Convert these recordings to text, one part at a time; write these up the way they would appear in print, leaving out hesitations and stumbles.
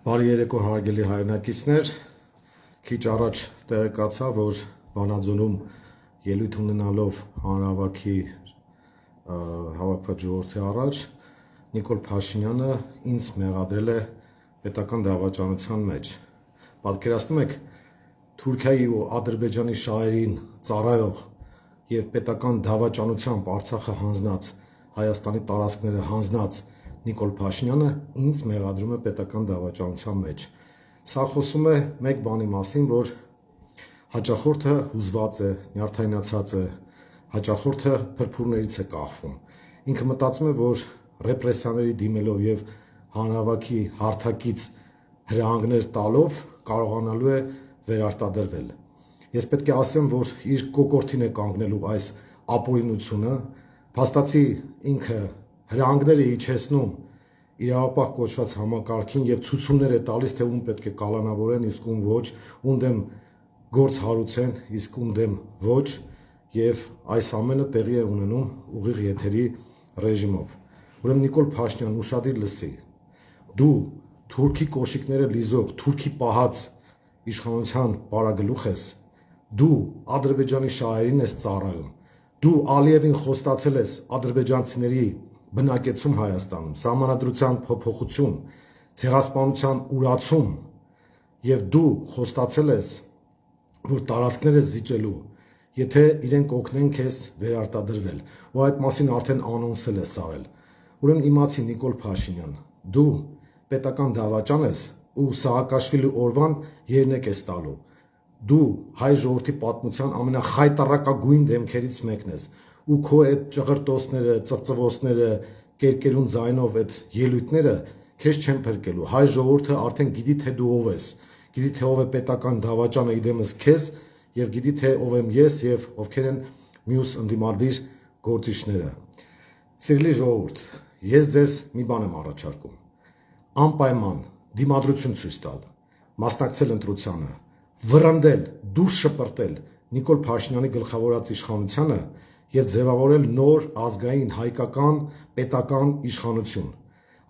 Բարի երեկո հարգելի հայրենակիցներ, քիչ առաջ տեղեկացա, որ Վանաձորում ելույթ ունենալով հանրահավաքի հավաքված ժողովրդի առաջ Նիկոլ Փաշինյանը ինձ մեղադրել է պետական դավաճանության մեջ։ Պատկերացնում եք, Թուրքիայի ու Ադրբեջանի շահերին ծառայող եւ պետական դավաճանությամբ Արցախը հանձնած, Հայաստանի տարածքները հանձնած Նիկոլ Փաշինյանը ինձ մեղադրում է պետական դավաճանության մեջ։ Սա խոսում է մեկ բանի մասին, որ հաճախորդը հուզված է, նյարդայնացած է, հաճախորդը փրփուրներից է կախվում։ Ինքը մտածում է, որ ռեպրեսիաների դիմելով եւ հանրահավաքի հարթակից հրահանգներ տալով կարողանալու է վերարտադրվել։ Ես պետք է ասեմ, որ իր կոկորդին է կանգնելու այս ապօրինությունը, փաստացի ինքը հրահանգներ է իջեցնում իրավապահ կոչված համակարգին եւ ցուցումներ է տալիս, թե ում պետք է կալանավորեն, իսկ ում ոչ, ում դեմ գործ հարուցեն, իսկ ում դեմ ոչ, եւ այս ամենը տեղի է ունենում ուղիղ եթերի ռեժիմով։ Ուրեմն Նիկոլ Փաշինյան ուշադիր լսի։ Դու թուրքի կոշիկները լիզող, թուրքի պահած իշխանության պարագլուխ ես, դու Ադրբեջանի շահերին ես ծառայում, դու Ալիևին խոստացել ես ադրբեջանցիների բնակեցում Հայաստանում, սահմանադրության փոփոխություն, ցեղասպանության ուրացում եւ դու խոստացել ես, որ տարածքներ ես զիջելու, եթե իրենք օգնեն քեզ վերարտադրվել, ու այդ մասին արդեն անոնսել ես արել։ Ուրեմն իմացի Նիկոլ Փաշինյան, դու պետական դավաճան ես ու Սաակաշվիլի օրվան երնեք ես տալու։ Դու հայ ժողովրդի պատմության ամենախայտառակագույն դեմքերից մեկն ես ու քո այդ ճղրտոցները, ծվծվոցները, կերկերուն ձայնով այդ ելույթները քեզ չեն փրկելու։ Հայ ժողովուրդը արդեն գիտի թե դու ով ես, գիտի թե ով է պետական դավաճանը իդեմս քեզ եւ գիտի թե ով եմ ես եւ ովքեր են մյուս ընդդիմադիր գործիչները։ Սիրելի ժողովուրդ, ես ձեզ մի բան եմ առաջարկում։ Անպայման դիմադրություն ցույց տալ, մասնակցել ընտրությանը, վռնդել, դուրս շպրտել Նիկոլ Փաշինյանի գլխավորած իշխանությանը եւ ձևավորել նոր ազգային հայկական պետական իշխանություն։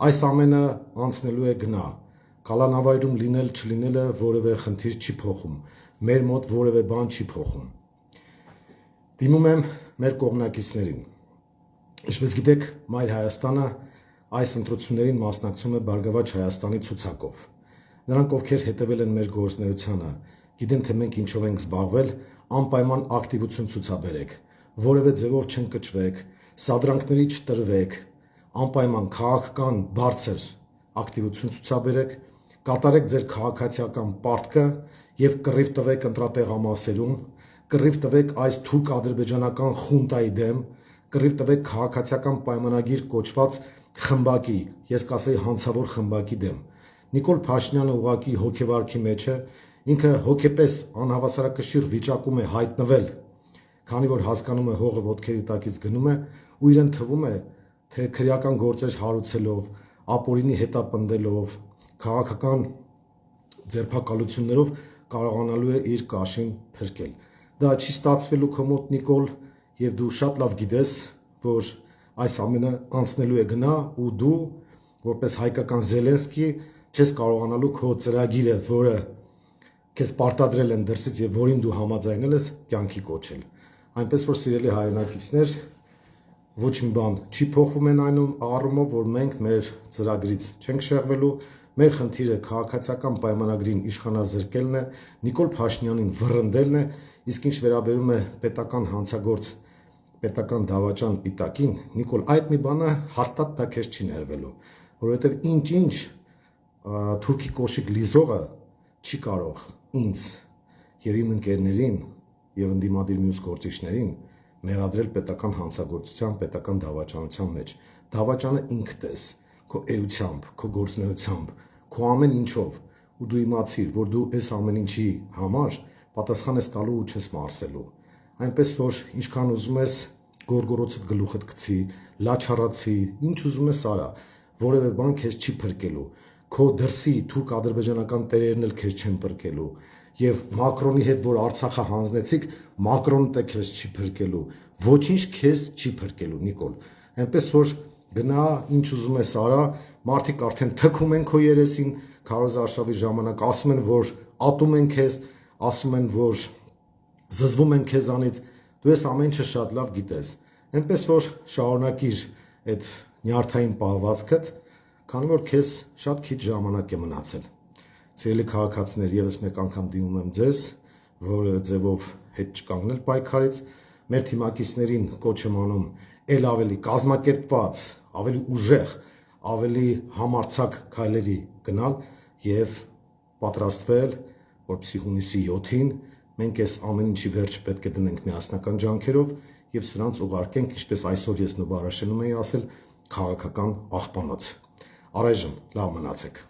Այս ամենը անցնելու է գնա։ Կալանավայրում լինել չլինելը որևէ խնդիր չի փոխում։ Մեր մոտ որևէ բան չի փոխում։ Դիմում եմ մեր կողմնակիցներին։ Ինչպես գիտեք, Մայր Հայաստանը այս ընտրություններին մասնակցում է Բարգավաճ Հայաստանի ցուցակով։ Նրանք, ովքեր հետևել են մեր գործունեությանը, գիտեն, թե մենք ինչով ենք զբաղվել, անպայման ակտիվություն ցուցաբերեք, որևէ ձևով չընկճվեք, սադրանքների չտրվեք, անպայման քաղաքական բարձր ակտիվություն ցուցաբերեք, կատարեք ձեր քաղաքացիական պարտքը եւ կռիվ տվեք ընտրատեղամասերում, կռիվ տվեք այս թուրք-ադրբեջանական խունտայի դեմ, կռիվ տվեք քաղաքացիական պայմանագիր կոչված խմբակի, ես կասեի հանցավոր խմբակի դեմ։ Նիկոլ Փաշինյանը ուղղակի հոգեվարքի մեջ է, ինքը հոգեպես անհավասարակշիռ վիճակում է հայտնվել, քանի որ հասկանում է հողը ոտքերի տակից գնում է ու իրեն թվում է, թե քրեական գործեր հարուցելով, ապօրինի հետապնդելով, քաղաքական ձերբակալություններով կարողանալու է իր կաշին փրկել։ Դա չի ստացվելու քո մոտ Նիկոլ, եւ դու շատ լավ գիտես, որ այս ամենը անցնելու է գնա ու դու որպես հայկական Զելենսկի չես կարողանալու քո ծրագիրը, որը քեզ պարտադրել են դրսից եւ որին դու համաձայնել ես, կյանքի կոչել։ Այնպես որ սիրելի հայրենակիցներ, ոչ մի բան չի փոխվում այն առումով, որ մենք մեր ծրագրից չենք շեղվելու, մեր խնդիրը քաղաքացիական պայմանագրին իշխանազրկելն է, Նիկոլ Փաշինյանին վռնդելն է, իսկ ինչ վերաբերում է պետական հանցագործ, պետական դավաճան պիտակին, Նիկոլ, այդ մի բանը հաստատ դա քեզ չի ներվելու, որովհետեւ ինչ-ինչ թուրքի կոշիկ լիզողը չի կարող ինձ եւ իմ ընկերներին եւ ընդդիմադիր մյուս գործիչներին մեղադրել պետական հանցագործության, պետական դավաճանության մեջ։ Դավաճանը ինքդ ես, քո էությամբ, քո գործունեությամբ, քո ամեն ինչով, ու դու իմացիր, որ դու այս ամեն ինչի համար պատասխան ես տալու ու չես մարսելու։ Այնպես որ ինչքան ուզում ես գորգորոցդ գլուխդ գցի, լաչառացի, ինչ ուզում ես արա, որևէ բան քեզ չի փրկելու։ Քո դրսի թուրք-ադրբեջանական տերերն էլ քեզ չեն փրկելու։ Եվ Մակրոնի հետ որ Արցախը հանձնեցիք, Մակրոնը քեզ չի փրկելու, ոչինչ քեզ չի փրկելու, Նիկոլ։ Այնպես որ գնա, ինչ ուզում ես արա, մարդիկ արդեն թքում են քո երեսին, քարոզարշավի ժամանակ ասում են, որ ատում են քեզ, ասում են, որ զզվում են քեզանից, դու ես ամեն ինչը շատ լավ գիտես, այնպես որ շարունակիր այդ նյարդային պահվածքդ, քանի որ քեզ շատ քիչ ժամանակ է մնացել։ Սիրելի քաղաքացիներ, եւս մեկ անգամ դիմում եմ ձեզ, որևէ ձևով հետ չկանգնել պայքարից, մեր թիմակիցներին կոչ եմ անում ել ավելի կազմակերպված, ավելի ուժեղ, ավելի համարձակ քայլերի գնալ եւ պատրաստվել, որպեսզի հունիսի 7-ին մենք այս ամեն ինչի վերջ պետք է դնենք միասնական ջանքերով եւ սրանց ուղարկենք, ինչպես այսօր ես Նոբարաշենում էի ասել, քաղաքական աղբանոց։ Առայժմ լավ մնացեք։